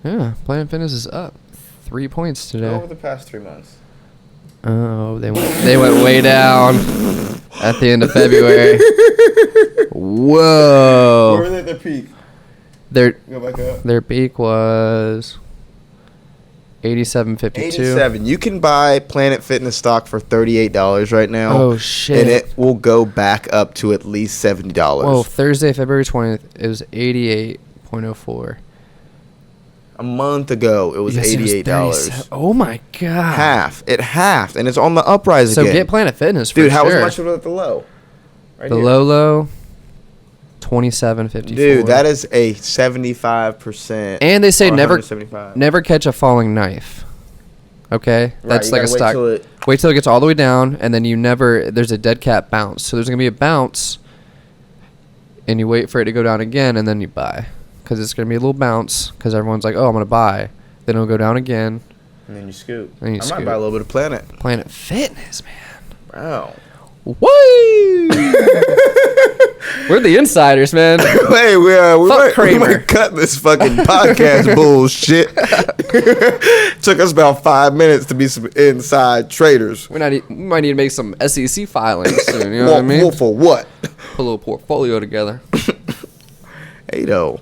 [SPEAKER 1] Yeah, Planet Fitness is up 3 points today.
[SPEAKER 2] Over the past 3 months.
[SPEAKER 1] Oh, they went way down at the end of February. Whoa.
[SPEAKER 2] Where were they at their peak? Go back up.
[SPEAKER 1] Their peak was 87.52.
[SPEAKER 2] 87. You can buy Planet Fitness stock for $38 right now.
[SPEAKER 1] Oh shit.
[SPEAKER 2] And it will go back up to at least $70.
[SPEAKER 1] Whoa, Thursday, February 20th, it was 88.04.
[SPEAKER 2] A month ago, it was
[SPEAKER 1] Yes, it was
[SPEAKER 2] $88.
[SPEAKER 1] 37. Oh my god.
[SPEAKER 2] Half. It halved, and it's on the uprise
[SPEAKER 1] So
[SPEAKER 2] again.
[SPEAKER 1] get Planet Fitness for
[SPEAKER 2] Dude, how
[SPEAKER 1] sure.
[SPEAKER 2] much was it at the low? Right
[SPEAKER 1] The
[SPEAKER 2] here.
[SPEAKER 1] low 27.54.
[SPEAKER 2] Dude, that is a 75%.
[SPEAKER 1] And they say
[SPEAKER 2] or
[SPEAKER 1] never
[SPEAKER 2] 175.
[SPEAKER 1] never catch a falling knife. Okay? That's
[SPEAKER 2] you
[SPEAKER 1] like a
[SPEAKER 2] gotta wait
[SPEAKER 1] stock.
[SPEAKER 2] till
[SPEAKER 1] Wait till it gets all the way down, and then there's a dead cat bounce. So there's going to be a bounce, and you wait for it to go down again, and then you buy. Because it's going to be a little bounce, because everyone's like, oh, I'm going to buy. Then it'll go down again.
[SPEAKER 2] And then you scoop.
[SPEAKER 1] Then you
[SPEAKER 2] I
[SPEAKER 1] scoop.
[SPEAKER 2] might buy a little bit of Planet.
[SPEAKER 1] Planet Fitness, man.
[SPEAKER 2] Wow.
[SPEAKER 1] Woo! We're the insiders, man.
[SPEAKER 2] Hey, we
[SPEAKER 1] Fuck
[SPEAKER 2] might
[SPEAKER 1] Kramer.
[SPEAKER 2] cut this fucking podcast bullshit. Took us about 5 minutes to be some inside traders.
[SPEAKER 1] We might need to make some SEC filings soon, you know what I mean?
[SPEAKER 2] For what?
[SPEAKER 1] Put a little portfolio together.
[SPEAKER 2] Hey, though.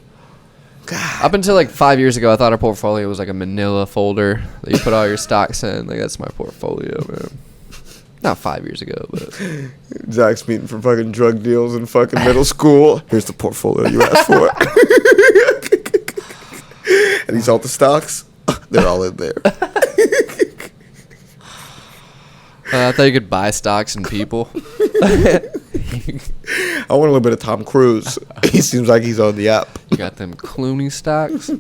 [SPEAKER 2] God.
[SPEAKER 1] Up until like 5 years ago, I thought our portfolio was like a manila folder that you put all your stocks in. Like, that's my portfolio, man. Not 5 years ago, but
[SPEAKER 2] Zach's meeting for fucking drug deals in fucking middle school. Here's the portfolio you asked for. And these all the stocks? They're all in there.
[SPEAKER 1] I thought you could buy stocks and people.
[SPEAKER 2] I want a little bit of Tom Cruise. He seems like he's on the up.
[SPEAKER 1] You got them Clooney stocks.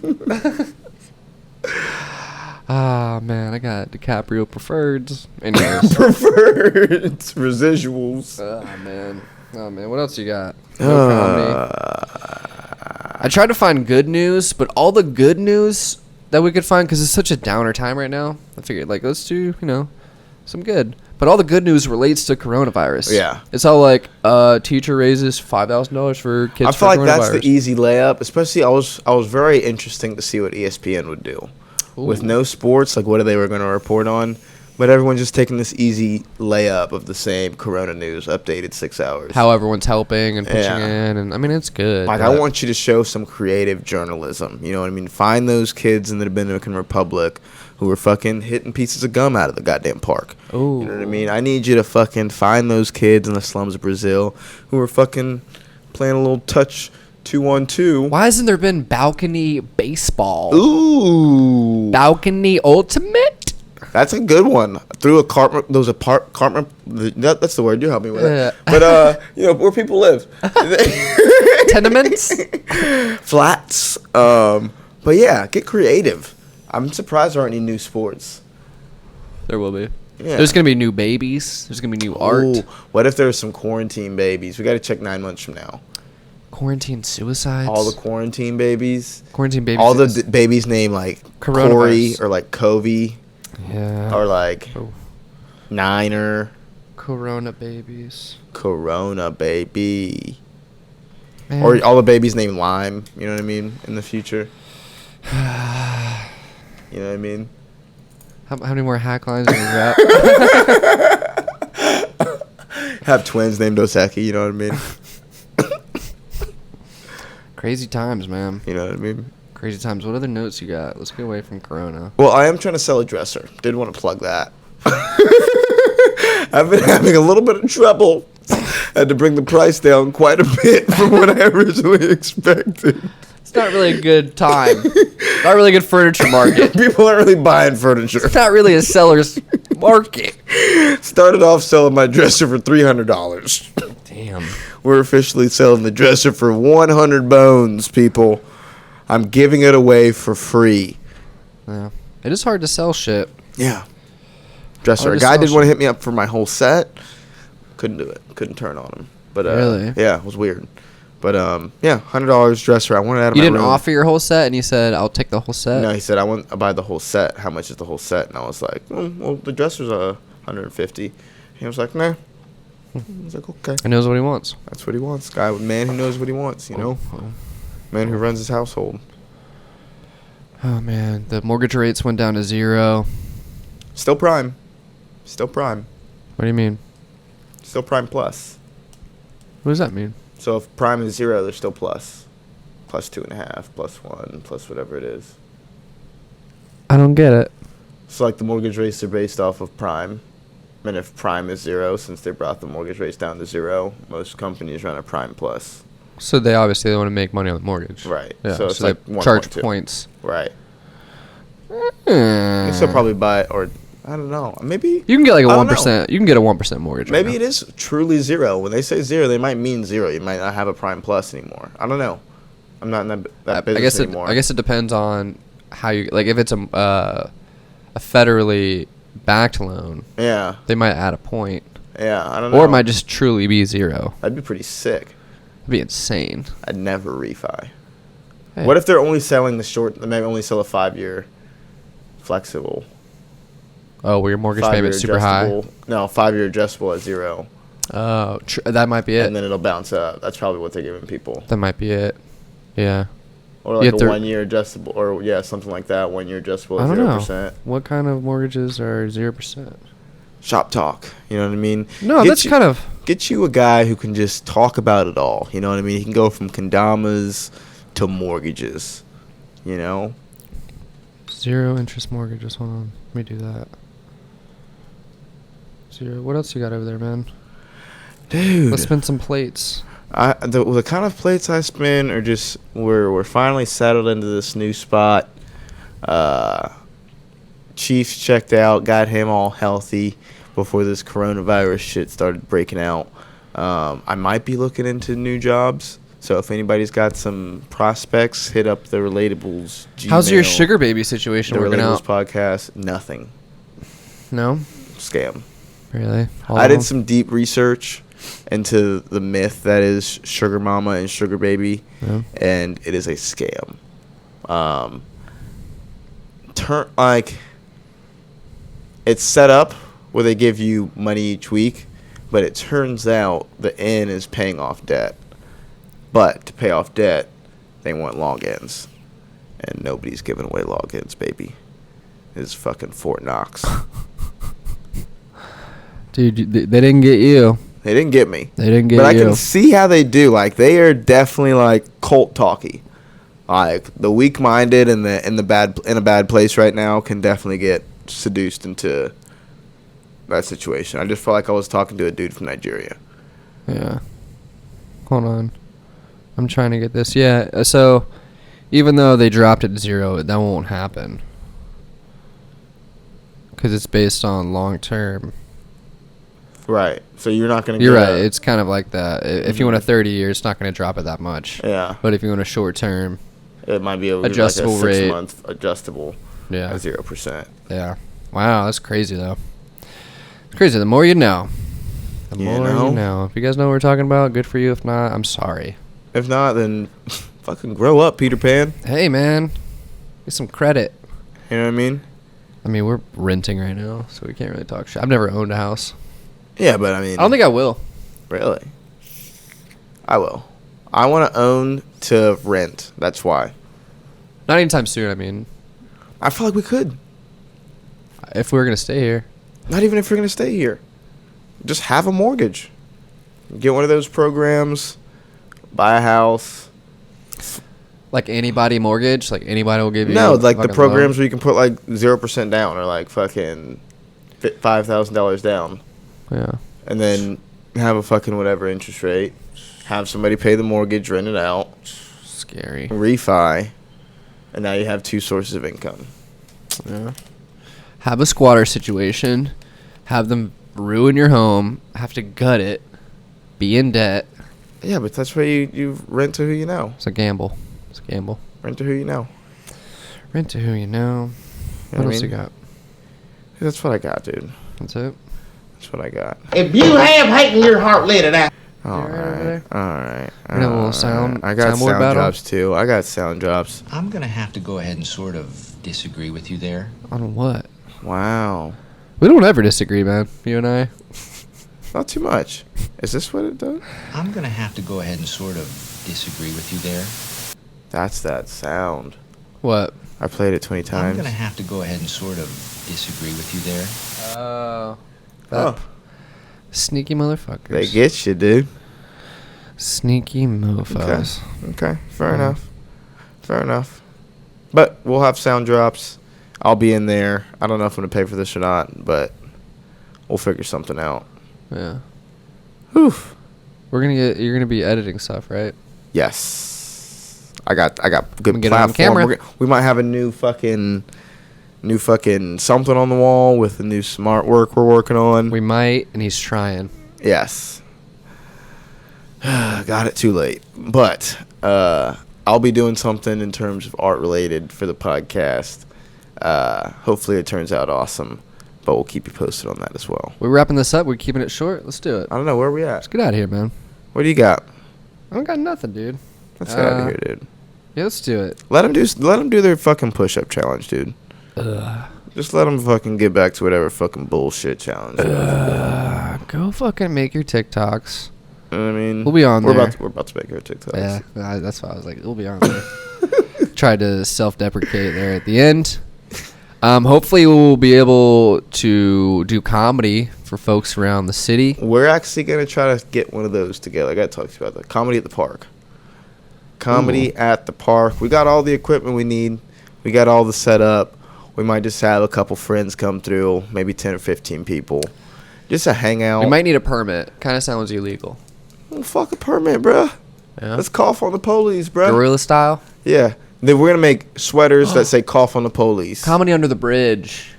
[SPEAKER 1] Ah, man, I got DiCaprio preferreds. Anyways.
[SPEAKER 2] Preferred residuals.
[SPEAKER 1] Oh, man. What else you got? No comedy. I tried to find good news, but all the good news that we could find, because it's such a downer time right now, I figured, like, let's do, some good. But all the good news relates to coronavirus.
[SPEAKER 2] Yeah.
[SPEAKER 1] It's all like, teacher raises $5,000 for kids
[SPEAKER 2] I
[SPEAKER 1] for
[SPEAKER 2] feel like
[SPEAKER 1] coronavirus.
[SPEAKER 2] that's the easy layup. Especially, I was very interesting to see what ESPN would do. With no sports, like what they were going to report on. But everyone's just taking this easy layup of the same Corona news, updated 6 hours.
[SPEAKER 1] How everyone's helping and pitching
[SPEAKER 2] Yeah.
[SPEAKER 1] in. And, I mean, it's good.
[SPEAKER 2] Like,
[SPEAKER 1] but
[SPEAKER 2] I want you to show some creative journalism. You know what I mean? Find those kids in the Dominican Republic who were fucking hitting pieces of gum out of the goddamn park.
[SPEAKER 1] Ooh.
[SPEAKER 2] You know what I mean? I need you to fucking find those kids in the slums of Brazil who were fucking playing a little touch 2-on-2.
[SPEAKER 1] Why hasn't there been balcony baseball?
[SPEAKER 2] Ooh.
[SPEAKER 1] Balcony ultimate?
[SPEAKER 2] That's a good one. Through a cart. Those apartment. That's the word. You help me with it. But where people live.
[SPEAKER 1] Tenements.
[SPEAKER 2] Flats. But yeah, get creative. I'm surprised there aren't any new sports.
[SPEAKER 1] There will be.
[SPEAKER 2] Yeah.
[SPEAKER 1] There's gonna be new babies. There's gonna be new art.
[SPEAKER 2] Ooh, what if there's some quarantine babies? We got to check 9 months from now.
[SPEAKER 1] Quarantine suicides.
[SPEAKER 2] All the quarantine babies.
[SPEAKER 1] Quarantine babies.
[SPEAKER 2] All the babies named like Corey
[SPEAKER 1] Coronavirus.
[SPEAKER 2] or like Covey
[SPEAKER 1] Yeah.
[SPEAKER 2] or like Niner.
[SPEAKER 1] Corona babies.
[SPEAKER 2] Corona baby.
[SPEAKER 1] Man.
[SPEAKER 2] Or all the babies named Lime. You know what I mean? In the future. You know what I mean?
[SPEAKER 1] How many more hack lines do we got?
[SPEAKER 2] Have twins named Oseki. You know what I mean?
[SPEAKER 1] Crazy times, man.
[SPEAKER 2] You know what I mean?
[SPEAKER 1] Crazy times. What other notes you got? Let's get away from Corona.
[SPEAKER 2] Well, I am trying to sell a dresser. Did want to plug that. I've been having a little bit of trouble. Had to bring the price down quite a bit from what I originally expected.
[SPEAKER 1] It's not really a good time. Not really a good furniture market.
[SPEAKER 2] People aren't really buying furniture.
[SPEAKER 1] It's not really a seller's market.
[SPEAKER 2] Started off selling my dresser for $300.
[SPEAKER 1] Damn.
[SPEAKER 2] We're officially selling the dresser for 100 bones, people. I'm giving it away for free.
[SPEAKER 1] Yeah. It is hard to sell shit.
[SPEAKER 2] Yeah. Dresser.
[SPEAKER 1] Hard
[SPEAKER 2] A
[SPEAKER 1] to
[SPEAKER 2] guy
[SPEAKER 1] sell
[SPEAKER 2] did want to
[SPEAKER 1] shit.
[SPEAKER 2] hit me up for my whole set. Couldn't do it. Couldn't turn on him. But
[SPEAKER 1] Really?
[SPEAKER 2] Yeah, it was weird. But yeah, $100 dresser. I wanted it out of
[SPEAKER 1] You
[SPEAKER 2] my
[SPEAKER 1] didn't
[SPEAKER 2] room.
[SPEAKER 1] offer your whole set, and you said, "I'll take the whole set."
[SPEAKER 2] No, he said I buy the whole set. How much is the whole set? And I was like, well, the dresser's $150. He was like, nah. I was like, okay.
[SPEAKER 1] He knows what he wants.
[SPEAKER 2] That's what he wants. Man who knows what he wants, you know?
[SPEAKER 1] Oh.
[SPEAKER 2] Man who runs his household.
[SPEAKER 1] Oh man, the mortgage rates went down to 0.
[SPEAKER 2] Still prime. Still prime.
[SPEAKER 1] What do you mean?
[SPEAKER 2] Still prime plus.
[SPEAKER 1] What does that mean?
[SPEAKER 2] So if prime is 0, there's still plus. Plus 2.5, plus 1, plus whatever it is.
[SPEAKER 1] I don't get it.
[SPEAKER 2] So like the mortgage rates are based off of prime. And if prime is 0, since they brought the mortgage rates down to 0, most companies run a prime plus.
[SPEAKER 1] So they obviously want to make money on the mortgage.
[SPEAKER 2] Right.
[SPEAKER 1] Yeah.
[SPEAKER 2] So
[SPEAKER 1] So,
[SPEAKER 2] it's like
[SPEAKER 1] they
[SPEAKER 2] 1.2.
[SPEAKER 1] charge points.
[SPEAKER 2] Right.
[SPEAKER 1] You
[SPEAKER 2] You still probably buy it, or I don't know. Maybe
[SPEAKER 1] You can get like a
[SPEAKER 2] I don't
[SPEAKER 1] 1%. You can get a 1% mortgage.
[SPEAKER 2] maybe
[SPEAKER 1] right
[SPEAKER 2] it is truly 0. When they say 0, they might mean 0. You might not have a prime plus anymore. I don't know. I'm not in that
[SPEAKER 1] now.
[SPEAKER 2] business anymore.
[SPEAKER 1] I guess it depends on how you like. If it's a federally backed loan,
[SPEAKER 2] Yeah.
[SPEAKER 1] they might add a point,
[SPEAKER 2] Yeah. I don't know.
[SPEAKER 1] or it might just truly be 0.
[SPEAKER 2] That'd be pretty sick.
[SPEAKER 1] It'd be insane.
[SPEAKER 2] I'd never refi.
[SPEAKER 1] Hey.
[SPEAKER 2] What if they're only selling the short? They may only sell a 5-year flexible.
[SPEAKER 1] Oh, where your mortgage
[SPEAKER 2] 5-year
[SPEAKER 1] payment's super high.
[SPEAKER 2] adjustable. No, 5-year adjustable at 0,
[SPEAKER 1] Oh, that might be it.
[SPEAKER 2] and then it'll bounce up. That's probably what they're giving people.
[SPEAKER 1] That might be it. Yeah.
[SPEAKER 2] Or
[SPEAKER 1] You
[SPEAKER 2] like
[SPEAKER 1] have
[SPEAKER 2] a
[SPEAKER 1] to-
[SPEAKER 2] 1-year adjustable, or yeah, something like that. 1-year adjustable
[SPEAKER 1] I
[SPEAKER 2] at
[SPEAKER 1] don't
[SPEAKER 2] 0%.
[SPEAKER 1] know. What kind of mortgages are 0%?
[SPEAKER 2] Shop talk. You know what I mean?
[SPEAKER 1] No,
[SPEAKER 2] Get
[SPEAKER 1] that's
[SPEAKER 2] you-
[SPEAKER 1] kind of.
[SPEAKER 2] Get you a guy who can just talk about it all. You know what I mean? He can go from kendamas to mortgages. You know?
[SPEAKER 1] 0 interest mortgages. Hold on. Let me do that. 0. What else you got over there, man?
[SPEAKER 2] Dude.
[SPEAKER 1] Let's spin some plates.
[SPEAKER 2] The kind of plates I spin are just we're finally settled into this new spot. Chiefs checked out, got him all healthy before this coronavirus shit started breaking out. I might be looking into new jobs. So if anybody's got some prospects, hit up the Relatables Gmail.
[SPEAKER 1] How's your sugar baby situation
[SPEAKER 2] the
[SPEAKER 1] working
[SPEAKER 2] Relatables
[SPEAKER 1] out?
[SPEAKER 2] podcast? Nothing.
[SPEAKER 1] No?
[SPEAKER 2] Scam.
[SPEAKER 1] Really?
[SPEAKER 2] I did some deep research into the myth that is sugar mama and sugar baby,
[SPEAKER 1] Yeah.
[SPEAKER 2] and it is a scam. It's set up where they give you money each week, but it turns out the N is paying off debt. But to pay off debt, they want logins, and nobody's giving away logins, baby. It's fucking Fort Knox.
[SPEAKER 1] Dude, they didn't get you.
[SPEAKER 2] They didn't get me.
[SPEAKER 1] They didn't get
[SPEAKER 2] But I
[SPEAKER 1] you.
[SPEAKER 2] can see how they do. Like, they are definitely like cult talky. Like, the weak-minded and in a bad place right now can definitely get seduced into that situation. I just felt like I was talking to a dude from Nigeria.
[SPEAKER 1] Yeah. Hold on. I'm trying to get this. Yeah, so even though they dropped it to 0, that won't happen. Because it's based on long term.
[SPEAKER 2] Right. So you're not going to.
[SPEAKER 1] You're right. It's kind of like that. If you want a 30-year, it's not going to drop it that much.
[SPEAKER 2] Yeah.
[SPEAKER 1] But if you want a short term,
[SPEAKER 2] it might be
[SPEAKER 1] adjustable
[SPEAKER 2] like a
[SPEAKER 1] rate.
[SPEAKER 2] 6-month adjustable.
[SPEAKER 1] Yeah.
[SPEAKER 2] At 0%.
[SPEAKER 1] Yeah. Wow, that's crazy though. It's crazy. The more you know. The more you know. If you guys know what we're talking about, good for you. If not, I'm sorry.
[SPEAKER 2] If not, then fucking grow up, Peter Pan.
[SPEAKER 1] Hey, man. Get some credit.
[SPEAKER 2] You know what I mean?
[SPEAKER 1] I mean, we're renting right now, so we can't really talk shit. I've never owned a house.
[SPEAKER 2] Yeah, but I mean.
[SPEAKER 1] I don't think I will.
[SPEAKER 2] Really? I will. I want to own to rent. That's why.
[SPEAKER 1] Not anytime soon, I mean.
[SPEAKER 2] I feel like we could.
[SPEAKER 1] If we were going to stay here.
[SPEAKER 2] Not even if you're going to stay here. Just have a mortgage. Get one of those programs. Buy a house.
[SPEAKER 1] Like anybody mortgage? Like anybody will give you.
[SPEAKER 2] No, like the
[SPEAKER 1] fucking
[SPEAKER 2] programs
[SPEAKER 1] loan?
[SPEAKER 2] where you can put like 0% down or like fucking $5,000 down.
[SPEAKER 1] Yeah.
[SPEAKER 2] And then have a fucking whatever interest rate. Have somebody pay the mortgage, rent it out.
[SPEAKER 1] Scary.
[SPEAKER 2] Refi. And now you have 2 sources of income.
[SPEAKER 1] Yeah. Have a squatter situation. Have them ruin your home. Have to gut it. Be in debt.
[SPEAKER 2] Yeah, but that's why you rent to who you know.
[SPEAKER 1] It's a gamble. It's a gamble.
[SPEAKER 2] Rent to who you know.
[SPEAKER 1] Rent to who you know.
[SPEAKER 2] You know
[SPEAKER 1] What
[SPEAKER 2] what I
[SPEAKER 1] else you
[SPEAKER 2] mean?
[SPEAKER 1] got?
[SPEAKER 2] That's what I got, dude.
[SPEAKER 1] That's it.
[SPEAKER 2] That's what I got.
[SPEAKER 4] If you have hate in your heart, let it out.
[SPEAKER 2] All
[SPEAKER 1] right over
[SPEAKER 2] right.
[SPEAKER 1] there?
[SPEAKER 2] All right.
[SPEAKER 1] We have a little sound-
[SPEAKER 2] I got
[SPEAKER 1] soundboard
[SPEAKER 2] sound
[SPEAKER 1] battle?
[SPEAKER 2] drops, too. I got sound drops.
[SPEAKER 5] I'm gonna have to go ahead and sort of disagree with you there.
[SPEAKER 1] On what?
[SPEAKER 2] Wow.
[SPEAKER 1] We don't ever disagree, man. You and I.
[SPEAKER 2] Not too much. Is this what it does?
[SPEAKER 5] I'm gonna have to go ahead and sort of disagree with you there.
[SPEAKER 2] That's that sound.
[SPEAKER 1] What?
[SPEAKER 2] I played it 20
[SPEAKER 5] I'm
[SPEAKER 2] times.
[SPEAKER 5] gonna have to go ahead and sort of disagree with you there.
[SPEAKER 1] Oh.
[SPEAKER 2] Oh,
[SPEAKER 1] Sneaky motherfuckers.
[SPEAKER 2] they get you, dude.
[SPEAKER 1] Sneaky mofos.
[SPEAKER 2] Okay. Fair enough. Fair enough. But we'll have sound drops. I'll be in there. I don't know if I'm going to pay for this or not, but we'll figure something out.
[SPEAKER 1] Yeah.
[SPEAKER 2] Whew.
[SPEAKER 1] You're gonna be editing stuff, right?
[SPEAKER 2] Yes. I got good
[SPEAKER 1] Get it on
[SPEAKER 2] platform.
[SPEAKER 1] camera.
[SPEAKER 2] We might have a new fucking something on the wall with the new smart work we're working on.
[SPEAKER 1] We might, and he's trying.
[SPEAKER 2] Yes. Got it too late. But I'll be doing something in terms of art related for the podcast. Hopefully it turns out awesome. But we'll keep you posted on that as well.
[SPEAKER 1] We're wrapping this up. We're keeping it short. Let's do it.
[SPEAKER 2] I don't know, where are we at?
[SPEAKER 1] Let's get out of here, man.
[SPEAKER 2] What do you got?
[SPEAKER 1] I don't got nothing, dude.
[SPEAKER 2] Let's get out of here, dude.
[SPEAKER 1] Yeah, let's do it.
[SPEAKER 2] Let them do their fucking push-up challenge, dude. Just let them fucking get back to whatever fucking bullshit challenge.
[SPEAKER 1] Go fucking make your TikToks.
[SPEAKER 2] You know what I mean?
[SPEAKER 1] We'll be on
[SPEAKER 2] we're
[SPEAKER 1] there.
[SPEAKER 2] We're about to make our TikToks.
[SPEAKER 1] Yeah, that's why I was like, we'll be on there. Tried to self-deprecate there at the end. Hopefully we'll be able to do comedy for folks around the city.
[SPEAKER 2] We're actually going to try to get one of those together. I got to talk to you about that. Comedy at the Park. Comedy at the Park. We got all the equipment we need. We got all the setup. We might just have a couple friends come through, maybe 10 or 15 people. Just a hangout.
[SPEAKER 1] We might need a permit. Kind of sounds illegal.
[SPEAKER 2] Oh, fuck a permit, bruh.
[SPEAKER 1] Yeah.
[SPEAKER 2] Let's cough on the police, bruh.
[SPEAKER 1] Guerrilla style.
[SPEAKER 2] Yeah. Then we're going to make sweaters that say cough on the police.
[SPEAKER 1] Comedy under the bridge.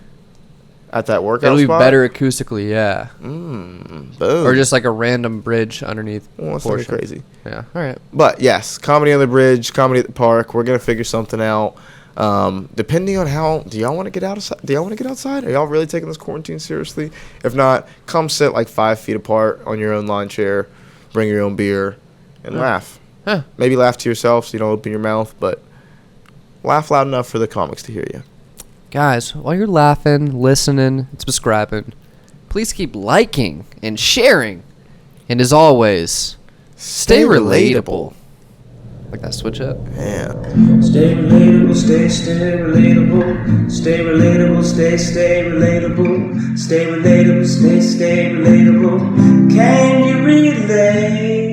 [SPEAKER 2] At that workout
[SPEAKER 1] It'll be
[SPEAKER 2] spot?
[SPEAKER 1] better acoustically, yeah.
[SPEAKER 2] Boom.
[SPEAKER 1] Or just like a random bridge underneath.
[SPEAKER 2] Well, that's not
[SPEAKER 1] portion.
[SPEAKER 2] crazy.
[SPEAKER 1] Yeah. All right.
[SPEAKER 2] But yes, comedy on the bridge, comedy at the park. We're gonna figure something out. Depending on how, do y'all want to get outside? Do y'all want to get outside? Are y'all really taking this quarantine seriously? If not, come sit like 5 feet apart on your own lawn chair, bring your own beer, and laugh.
[SPEAKER 1] Huh.
[SPEAKER 2] Maybe laugh to yourself so you don't open your mouth, but laugh loud enough for the comics to hear you.
[SPEAKER 1] Guys, while you're laughing, listening, and subscribing, please keep liking and sharing. And as always, stay relatable. Like that switch up?
[SPEAKER 2] Yeah.
[SPEAKER 3] Stay relatable, stay relatable. Stay relatable, stay relatable. Stay relatable, stay relatable. Can you relate?